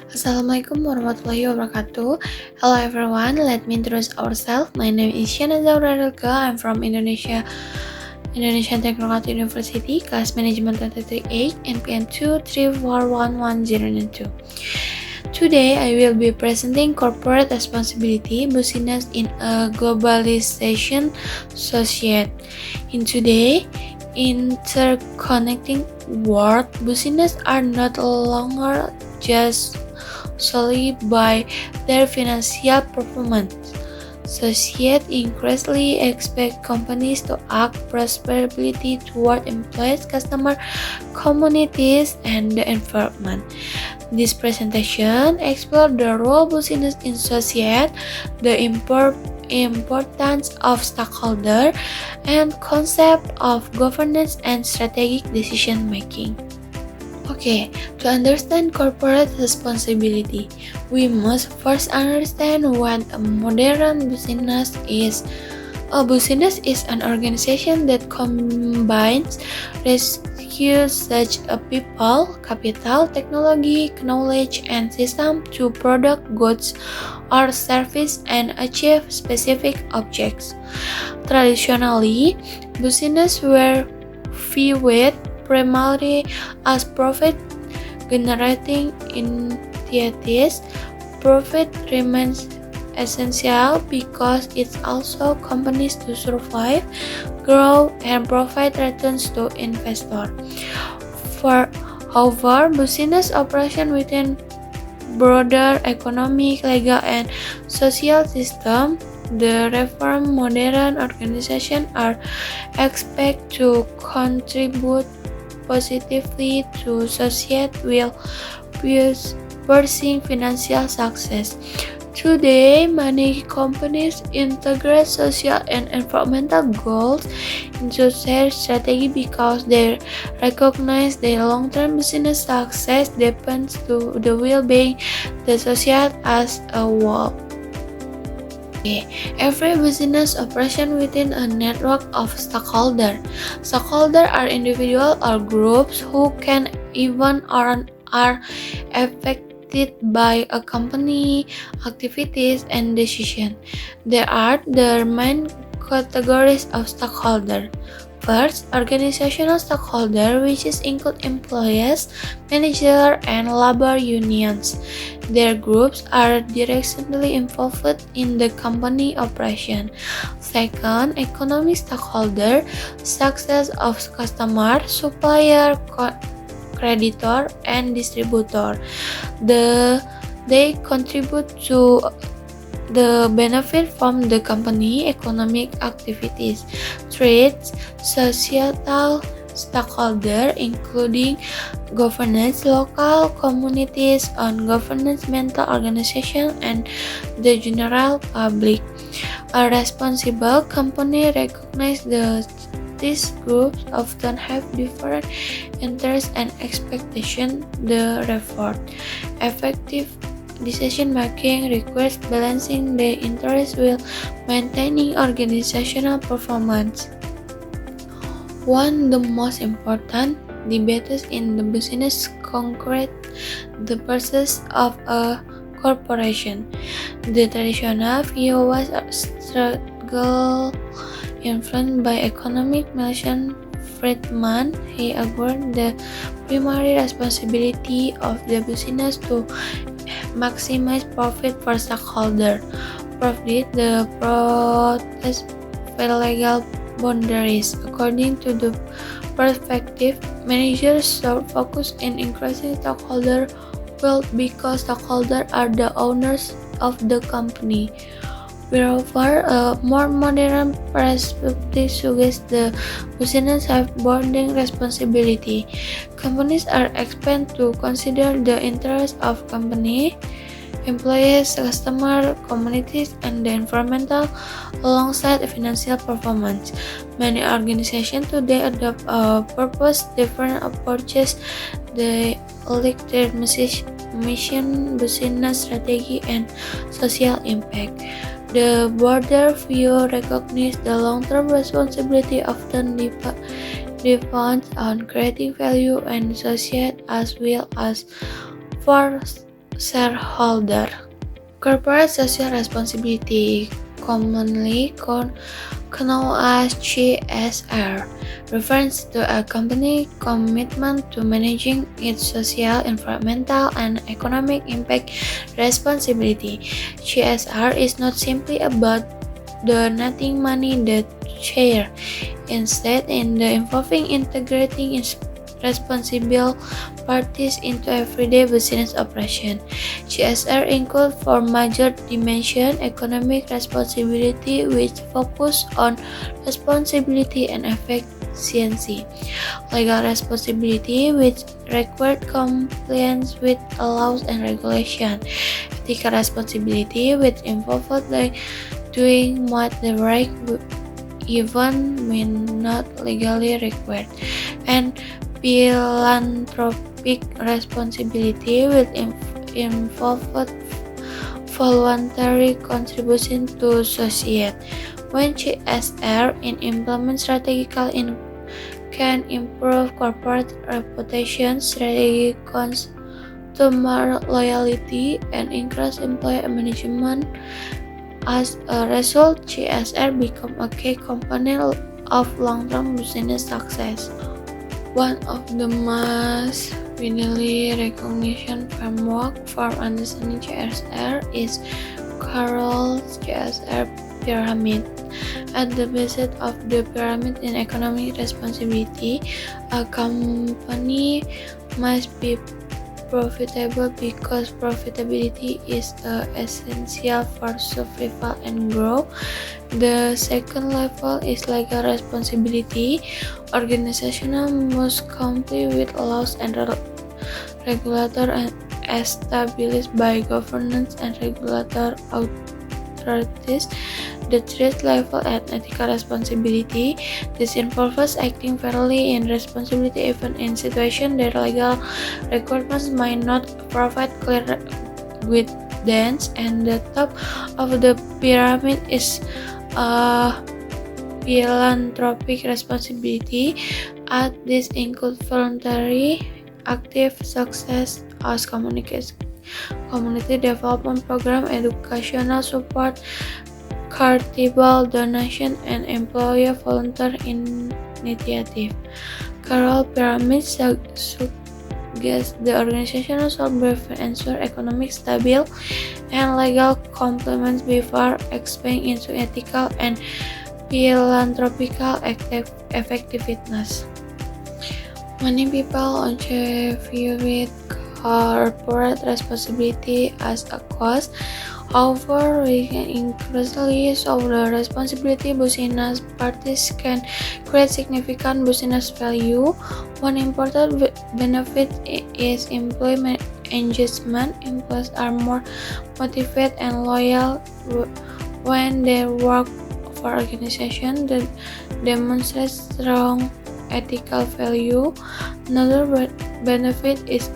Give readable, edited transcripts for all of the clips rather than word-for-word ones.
Assalamualaikum warahmatullahi wabarakatuh. Hello everyone, let me introduce ourselves. My name is Shana Zaura Rilke. I'm from Indonesian Technological University, Class Management 238, NPN 2341102. Today, I will be presenting corporate responsibility business in a globalization society. In today, interconnecting world, business are not longer just solely by their financial performance. Society increasingly expect companies to act prosperity toward employees, customers, communities, and the environment. This presentation explores the role of business in society, the importance of stakeholder, and concept of governance and strategic decision making. Okay, to understand corporate responsibility, we must first understand what a modern business is. A business is an organization that combines resources such as people, capital, technology, knowledge, and system to produce goods or service and achieve specific objects. Traditionally, business were viewed primarily as profit-generating entities. Profit remains essential because it allows companies to survive, grow, and provide returns to investors. However, business operation within broader economic, legal, and social system, the reform modern organizations are expected to contribute positively to society while pursuing financial success. Today, many companies integrate social and environmental goals into their strategy because they recognize their long-term business success depends to the well-being of the society as a whole. Every business operation within a network of stakeholders. Stakeholders are individuals or groups who can even or are affected by a company activities and decisions. There are the main categories of stakeholders. First, organizational stakeholders, which include employees, managers, and labor unions. Their groups are directly involved in the company operation. Second, economic stakeholder, success of customer, supplier, creditor, and distributor. They contribute to the benefit from the company economic activities. Third, societal stakeholder including governance, local communities, on governance, mental organization, and the general public. A responsible company recognizes these groups often have different interests and expectations. The effort, effective decision making requires balancing the interests while maintaining organizational performance. One of the most important debates in the business concrete the process of a corporation. The traditional view was a struggle influenced by economic Milton Friedman. He argued the primary responsibility of the business to maximize profit for stockholder. Profit the protest legal boundaries. According to the perspective, managers should focus in increasing stockholder wealth because stockholders are the owners of the company. Moreover, a more modern perspective suggests the business have bonding responsibility. Companies are expected to consider the interests of company, employees, customer, communities, and the environmental alongside financial performance. Many organizations today adopt a purpose-driven approaches. They link their mission, business strategy, and social impact. The broader view recognizes the long-term responsibility often depends on creating value and society as well as for shareholder. Corporate social responsibility, commonly known as CSR, refers to a company commitment to managing its social, environmental, and economic impact responsibility. CSR is not simply about donating money to charity. Instead, involving integrating responsible parties into everyday business operation. CSR includes four major dimensions: economic responsibility, which focus on responsibility and efficiency; legal responsibility, which requires compliance with laws and regulations; ethical responsibility, which involves doing what the right even when not legally required; and philanthropic responsibility will involve voluntary contribution to society. When CSR is implemented strategically, can improve corporate reputation, strategic customer loyalty, and increase employee management. As a result, CSR become a key component of long-term business success. One of the most widely recognized framework for understanding CSR is Carroll's CSR pyramid. At the base of the pyramid in economic responsibility, a company must be profitable because profitability is essential for survival and growth. The second level is legal responsibility. Organizations must comply with laws and regulations established by governance and regulatory authorities. The third level is ethical responsibility. This involves acting fairly and responsibly even in situations that legal requirements might not provide clear guidance. And the top of the pyramid is philanthropic responsibility. This includes voluntary, active success as community development program, educational support, charitable donation, and employee volunteer initiative. Carroll Pyramid suggests the organization should ensure economic stability and legal compliance before expanding into ethical and philanthropical effectiveness. Many people attribute corporate responsibility as a cost. However, we can increasingly show the responsibility business parties can create significant business value. One important benefit is employee engagement. Employees are more motivated and loyal when they work for organizations that demonstrate strong ethical value. Another benefit is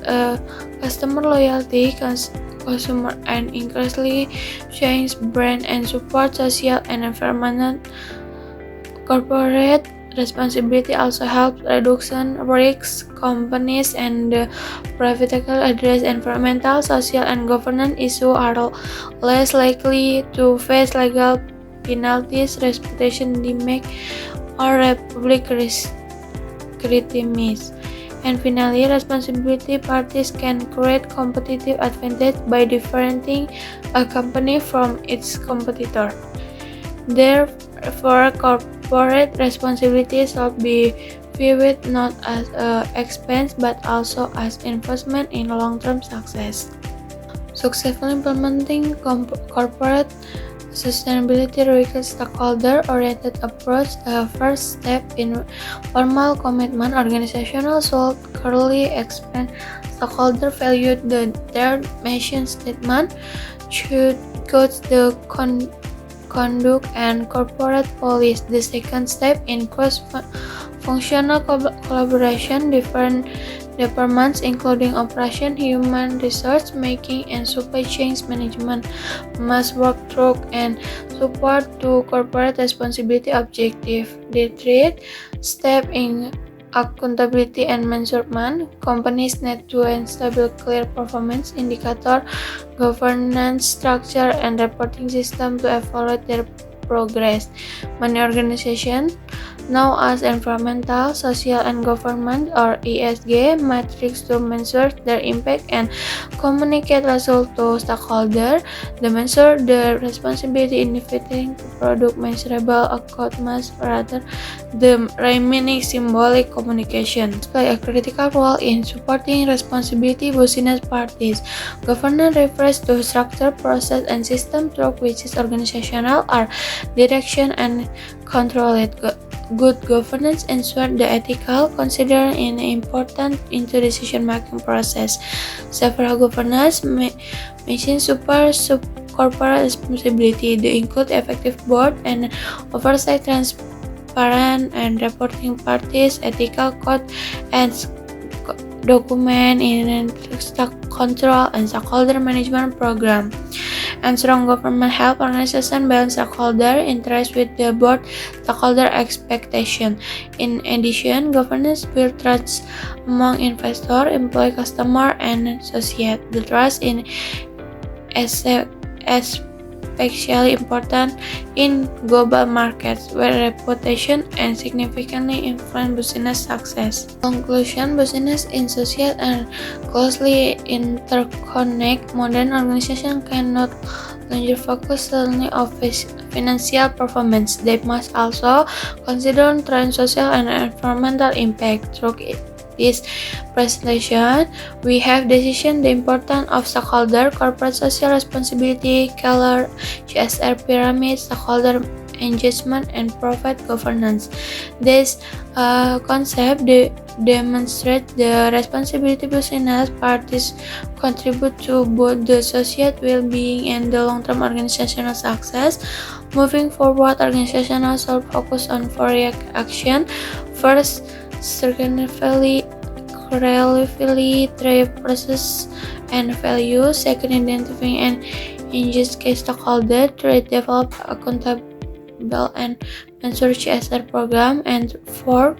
customer loyalty. Consumer and increasingly change brand and support social and environmental. Corporate responsibility also helps reduction risks. Companies and private address environmental, social, and governance issues are less likely to face legal penalties, reputation damage, or public criticism. And finally, responsibility parties can create competitive advantage by differentiating a company from its competitor. Therefore, corporate responsibility should be viewed not as an expense but also as investment in long-term success. Successfully implementing corporate sustainability requires stakeholder-oriented approach. The first step in formal commitment, organizations should clearly explain stakeholder value. Their mission statement should coach the conduct and corporate policy. The second step in cross-functional collaboration. Different departments, including operation, human resource, making, and supply chain management, must work through and support to corporate responsibility objective. The third step in accountability and measurement. Companies need to and stable, clear performance indicator, governance structure, and reporting system to evaluate their progress. Many organizations now as environmental, social, and government or ESG metrics to measure their impact and communicate results to stakeholders. They measure the responsibility in fitting to product measurable outcomes rather the remaining symbolic communication. Play a critical role in supporting responsibility business parties. Governance refers to structure, process, and system through which organizational are direction and control it. Good governance ensures the ethical considered in important into decision-making process. Several governance missions corporate responsibility. They include effective board and oversight, transparent and reporting parties, ethical code and document in stock control and stakeholder management program. And strong government help organization balance stakeholder interest with the board stakeholder expectation. In addition, governance build trust among investor, employee, customer, and society. The trust in especially important in global markets where reputation and significantly influence business success. Conclusion: business in social and closely interconnect. Modern organizations cannot longer focus solely on financial performance. They must also consider trend, social, and environmental impact. Through this presentation, we have decision the importance of stakeholder, corporate social responsibility, color, CSR pyramid, stakeholder engagement, and profit governance. This concept demonstrate the responsibility business parties contribute to both the social well-being and the long-term organizational success. Moving forward, organizations should focus on four action. First, sustainability, drive process and value. Second, identifying and engage key stakeholders. Third, develop accountable and measure CSR program. And fourth,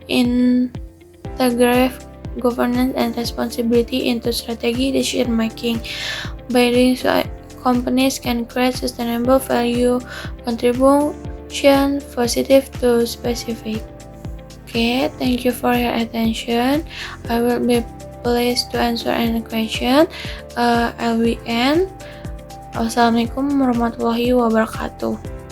integrate governance and responsibility into strategy decision making. By doing so, companies can create sustainable value contribution positive to specific. Okay, thank you for your attention. I will be pleased to answer any question. LWN. Wassalamualaikum warahmatullahi wabarakatuh.